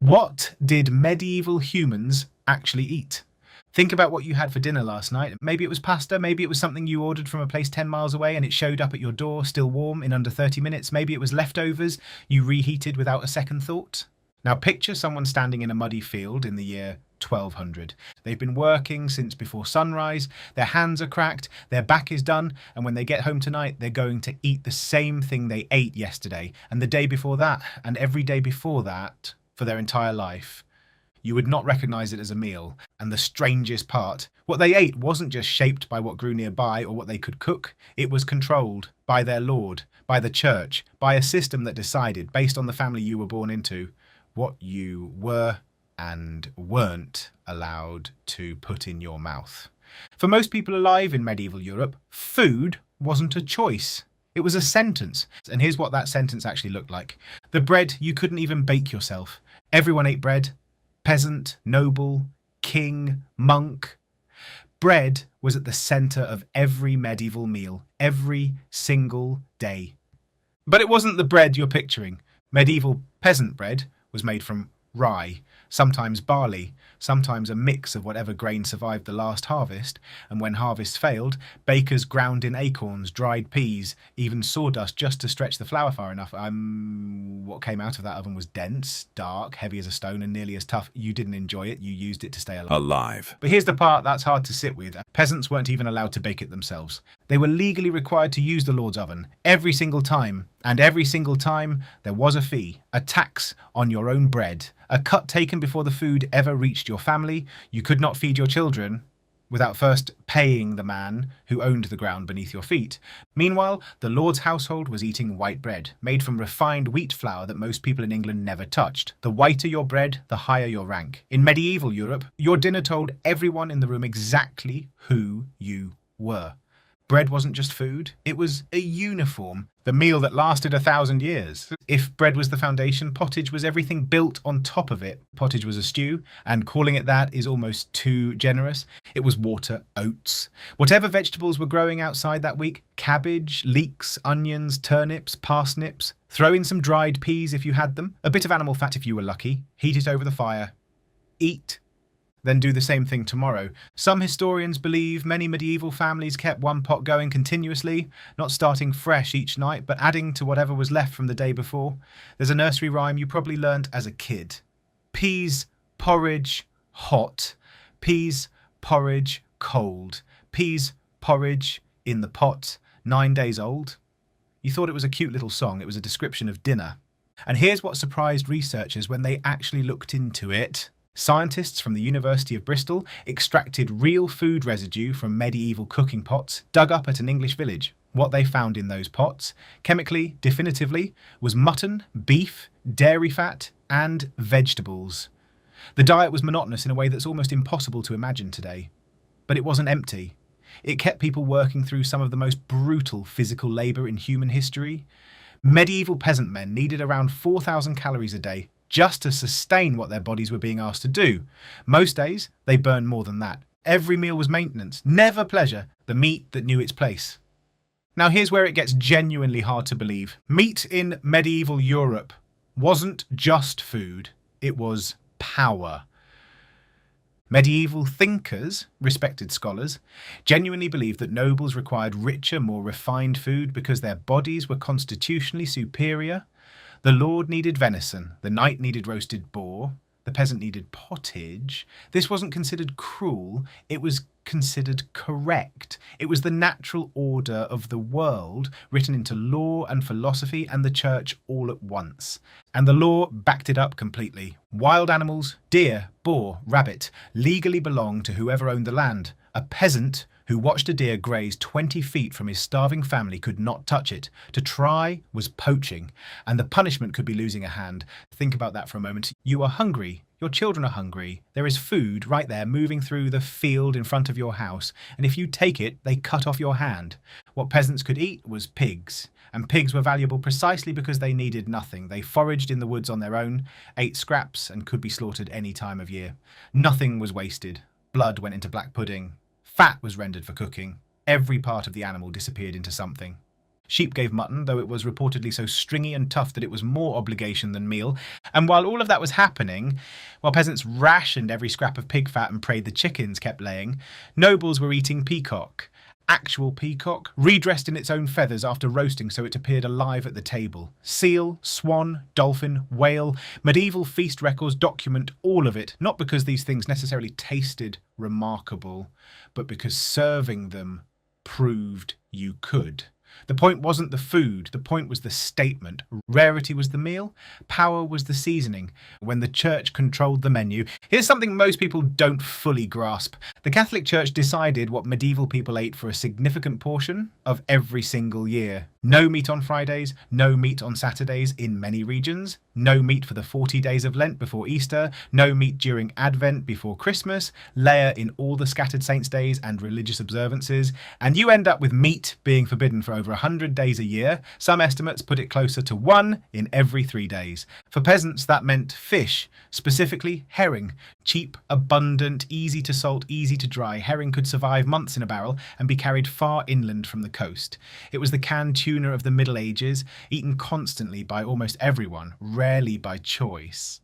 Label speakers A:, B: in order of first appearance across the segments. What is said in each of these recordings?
A: What did medieval humans actually eat? Think about what you had for dinner last night. Maybe it was pasta, maybe it was something you ordered from a place 10 miles away and it showed up at your door still warm in under 30 minutes. Maybe it was leftovers you reheated without a second thought. Now picture someone standing in a muddy field in the year 1200. They've been working since before sunrise, their hands are cracked, their back is done, and when they get home tonight, they're going to eat the same thing they ate yesterday, and the day before that, and every day before that, for their entire life. You would not recognize it as a meal. And the strangest part, what they ate wasn't just shaped by what grew nearby or what they could cook. It was controlled by their lord, by the church, by a system that decided, based on the family you were born into, what you were and weren't allowed to put in your mouth. For most people alive in medieval Europe, food wasn't a choice. It was a sentence. And here's what that sentence actually looked like. The bread you couldn't even bake yourself. Everyone ate bread. Peasant, noble, king, monk. Bread was at the centre of every medieval meal, every single day. But it wasn't the bread you're picturing. Medieval peasant bread was made from rye, sometimes barley, sometimes a mix of whatever grain survived the last harvest, and when harvest failed, bakers ground in acorns, dried peas, even sawdust just to stretch the flour far enough. What came out of that oven was dense, dark, heavy as a stone, and nearly as tough. You didn't enjoy it, you used it to stay alive. But here's the part that's hard to sit with. Peasants weren't even allowed to bake it themselves. They were legally required to use the Lord's oven every single time, and every single time there was a fee, a tax on your own bread, a cut taken before the food ever reached your family. You could not feed your children without first paying the man who owned the ground beneath your feet. Meanwhile, the Lord's household was eating white bread, made from refined wheat flour that most people in England never touched. The whiter your bread, the higher your rank. In medieval Europe, your dinner told everyone in the room exactly who you were. Bread wasn't just food, it was a uniform, the meal that lasted 1,000 years. If bread was the foundation, pottage was everything built on top of it. Pottage was a stew, and calling it that is almost too generous. It was water, oats. Whatever vegetables were growing outside that week, cabbage, leeks, onions, turnips, parsnips. Throw in some dried peas if you had them, a bit of animal fat if you were lucky, heat it over the fire, eat. Then do the same thing tomorrow. Some historians believe many medieval families kept one pot going continuously, not starting fresh each night, but adding to whatever was left from the day before. There's a nursery rhyme you probably learnt as a kid. Peas, porridge, hot. Peas, porridge, cold. Peas, porridge, in the pot, 9 days old. You thought it was a cute little song. It was a description of dinner. And here's what surprised researchers when they actually looked into it. Scientists from the University of Bristol extracted real food residue from medieval cooking pots dug up at an English village. What they found in those pots, chemically, definitively, was mutton, beef, dairy fat, and vegetables. The diet was monotonous in a way that's almost impossible to imagine today. But it wasn't empty. It kept people working through some of the most brutal physical labour in human history. Medieval peasant men needed around 4,000 calories a day just to sustain what their bodies were being asked to do. Most days, they burned more than that. Every meal was maintenance, never pleasure, the meat that knew its place. Now here's where it gets genuinely hard to believe. Meat in medieval Europe wasn't just food, it was power. Medieval thinkers, respected scholars, genuinely believed that nobles required richer, more refined food because their bodies were constitutionally superior. The lord needed venison, the knight needed roasted boar, the peasant needed pottage. This wasn't considered cruel, it was considered correct. It was the natural order of the world, written into law and philosophy and the church all at once. And the law backed it up completely. Wild animals, deer, boar, rabbit, legally belonged to whoever owned the land. A peasant who watched a deer graze 20 feet from his starving family could not touch it. To try was poaching, and the punishment could be losing a hand. Think about that for a moment. You are hungry. Your children are hungry. There is food right there moving through the field in front of your house, and if you take it, they cut off your hand. What peasants could eat was pigs, and pigs were valuable precisely because they needed nothing. They foraged in the woods on their own, ate scraps, and could be slaughtered any time of year. Nothing was wasted. Blood went into black pudding. Fat was rendered for cooking. Every part of the animal disappeared into something. Sheep gave mutton, though it was reportedly so stringy and tough that it was more obligation than meal. And while all of that was happening, while peasants rationed every scrap of pig fat and prayed the chickens kept laying, nobles were eating peacock. Actual peacock, redressed in its own feathers after roasting so it appeared alive at the table. Seal, swan, dolphin, whale, medieval feast records document all of it, not because these things necessarily tasted remarkable, but because serving them proved you could. The point wasn't the food, the point was the statement. Rarity was the meal, power was the seasoning. When the church controlled the menu, here's something most people don't fully grasp. The Catholic Church decided what medieval people ate for a significant portion of every single year. No meat on Fridays, no meat on Saturdays in many regions, no meat for the 40 days of Lent before Easter, no meat during Advent before Christmas, layer in all the scattered saints' days and religious observances, and you end up with meat being forbidden for over 100 days a year. Some estimates put it closer to 1 in every 3 days. For peasants, that meant fish, specifically herring. Cheap, abundant, easy to salt, easy to dry. Herring could survive months in a barrel and be carried far inland from the coast. It was the canned tuna of the Middle Ages, eaten constantly by almost everyone, rarely by choice.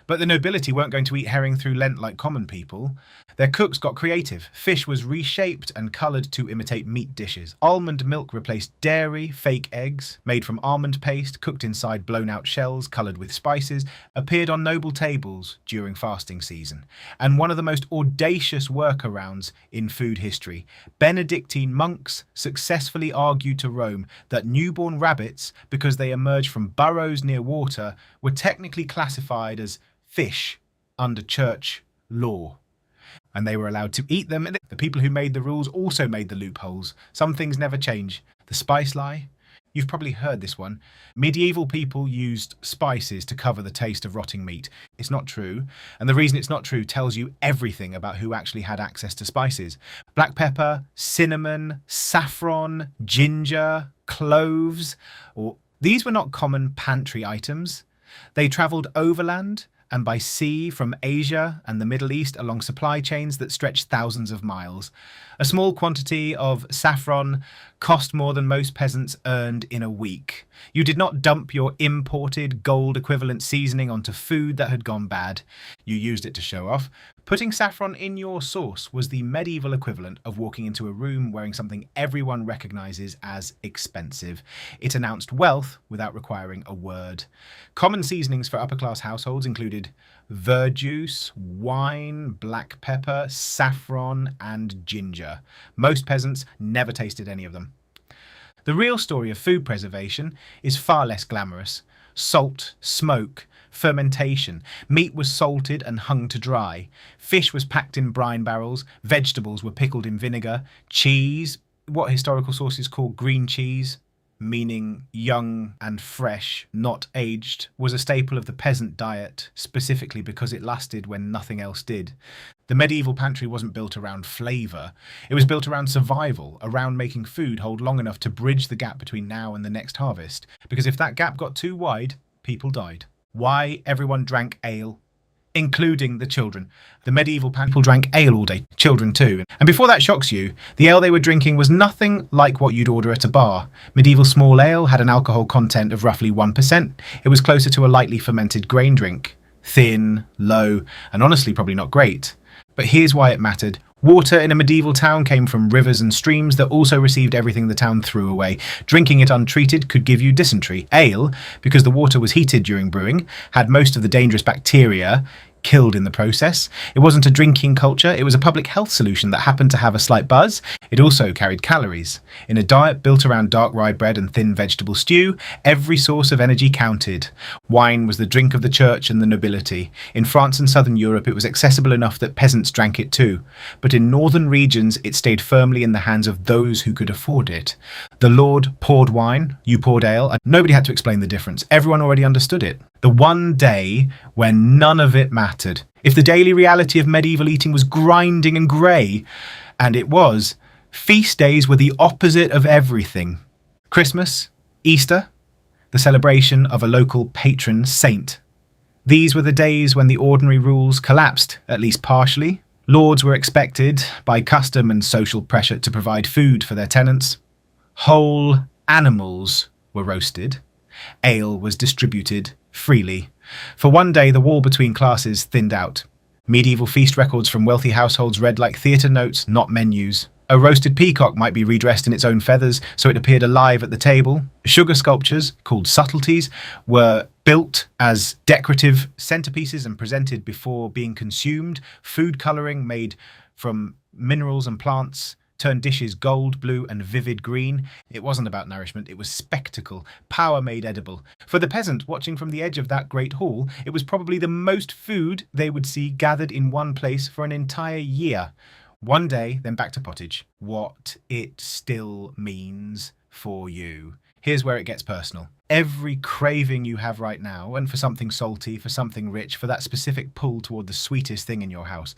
A: But the nobility weren't going to eat herring through Lent like common people. Their cooks got creative. Fish was reshaped and coloured to imitate meat dishes. Almond milk replaced dairy. Fake eggs, made from almond paste, cooked inside blown-out shells, coloured with spices, appeared on noble tables during fasting season. And one of the most audacious workarounds in food history, Benedictine monks successfully argued to Rome that newborn rabbits, because they emerged from burrows near water, were technically classified as fish under church law, and they were allowed to eat them. The people who made the rules also made the loopholes. Some things never change. The spice lie. You've probably heard this one. Medieval people used spices to cover the taste of rotting meat. It's not true, and the reason it's not true tells you everything about who actually had access to spices. Black pepper, cinnamon, saffron, ginger, cloves, these were not common pantry items. They travelled overland and by sea from Asia and the Middle East along supply chains that stretched thousands of miles. A small quantity of saffron cost more than most peasants earned in a week. You did not dump your imported gold equivalent seasoning onto food that had gone bad. You used it to show off. Putting saffron in your sauce was the medieval equivalent of walking into a room wearing something everyone recognises as expensive. It announced wealth without requiring a word. Common seasonings for upper-class households included verjuice, wine, black pepper, saffron, and ginger. Most peasants never tasted any of them. The real story of food preservation is far less glamorous. Salt, smoke, fermentation. Meat was salted and hung to dry. Fish was packed in brine barrels. Vegetables were pickled in vinegar. Cheese, what historical sources call green cheese, meaning young and fresh, not aged, was a staple of the peasant diet, specifically because it lasted when nothing else did. The medieval pantry wasn't built around flavour. It was built around survival, around making food hold long enough to bridge the gap between now and the next harvest. Because if that gap got too wide, people died. Why everyone drank ale, including the children. The medieval people drank ale all day, children too. And before that shocks you, the ale they were drinking was nothing like what you'd order at a bar. Medieval small ale had an alcohol content of roughly 1%. It was closer to a lightly fermented grain drink. Thin, low, and honestly probably not great. But here's why it mattered. Water in a medieval town came from rivers and streams that also received everything the town threw away. Drinking it untreated could give you dysentery. Ale, because the water was heated during brewing, had most of the dangerous bacteria killed in the process. It wasn't a drinking culture, it was a public health solution that happened to have a slight buzz. It also carried calories. In a diet built around dark rye bread and thin vegetable stew, every source of energy counted. Wine was the drink of the church and the nobility. In France and southern Europe it was accessible enough that peasants drank it too. But in northern regions it stayed firmly in the hands of those who could afford it. The Lord poured wine, you poured ale, and nobody had to explain the difference. Everyone already understood it. The one day when none of it mattered. If the daily reality of medieval eating was grinding and grey, and it was, feast days were the opposite of everything. Christmas, Easter, the celebration of a local patron saint. These were the days when the ordinary rules collapsed, at least partially. Lords were expected, by custom and social pressure, to provide food for their tenants. Whole Animals were roasted. Ale was distributed freely. For one day, the wall between classes thinned out. Medieval feast records from wealthy households read like theatre notes, not menus. A roasted peacock might be redressed in its own feathers so it appeared alive at the table. Sugar sculptures, called subtleties, were built as decorative centerpieces and presented before being consumed. Food colouring made from minerals and plants turned dishes gold, blue, and vivid green. It wasn't about nourishment, it was spectacle, power made edible. For the peasant watching from the edge of that great hall, it was probably the most food they would see gathered in one place for an entire year. One day, then back to pottage. What it still means for you. Here's where it gets personal. Every craving you have right now, and for something salty, for something rich, for that specific pull toward the sweetest thing in your house,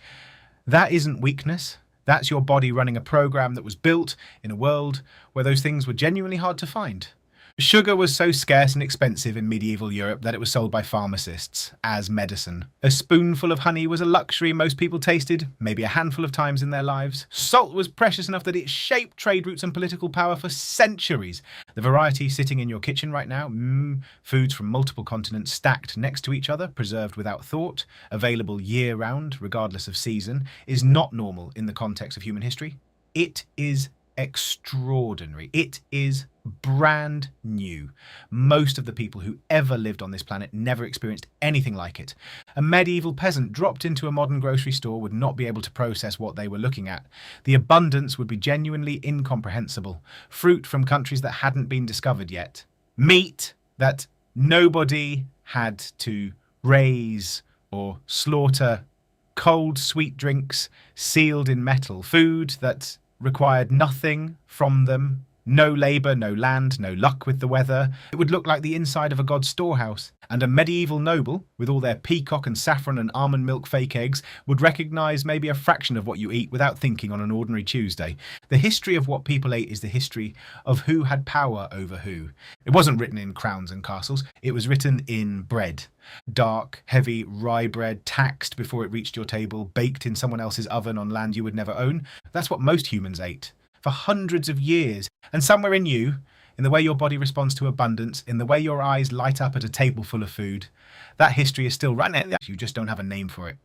A: that isn't weakness. That's your body running a program that was built in a world where those things were genuinely hard to find. Sugar was so scarce and expensive in medieval Europe that it was sold by pharmacists as medicine. A spoonful of honey was a luxury most people tasted, maybe a handful of times in their lives. Salt was precious enough that it shaped trade routes and political power for centuries. The variety sitting in your kitchen right now, foods from multiple continents stacked next to each other, preserved without thought, available year-round, regardless of season, is not normal in the context of human history. It is extraordinary. It is brand new. Most of the people who ever lived on this planet never experienced anything like it. A medieval peasant dropped into a modern grocery store would not be able to process what they were looking at. The abundance would be genuinely incomprehensible. Fruit from countries that hadn't been discovered yet. Meat that nobody had to raise or slaughter. Cold, sweet drinks sealed in metal. Food that required nothing from them. No labour, no land, no luck with the weather. It would look like the inside of a god's storehouse. And a medieval noble, with all their peacock and saffron and almond milk fake eggs, would recognise maybe a fraction of what you eat without thinking on an ordinary Tuesday. The history of what people ate is the history of who had power over who. It wasn't written in crowns and castles, it was written in bread. Dark, heavy rye bread, taxed before it reached your table, baked in someone else's oven on land you would never own. That's what most humans ate. For hundreds of years. And somewhere in you, in the way your body responds to abundance, in the way your eyes light up at a table full of food, that history is still right there. You just don't have a name for it.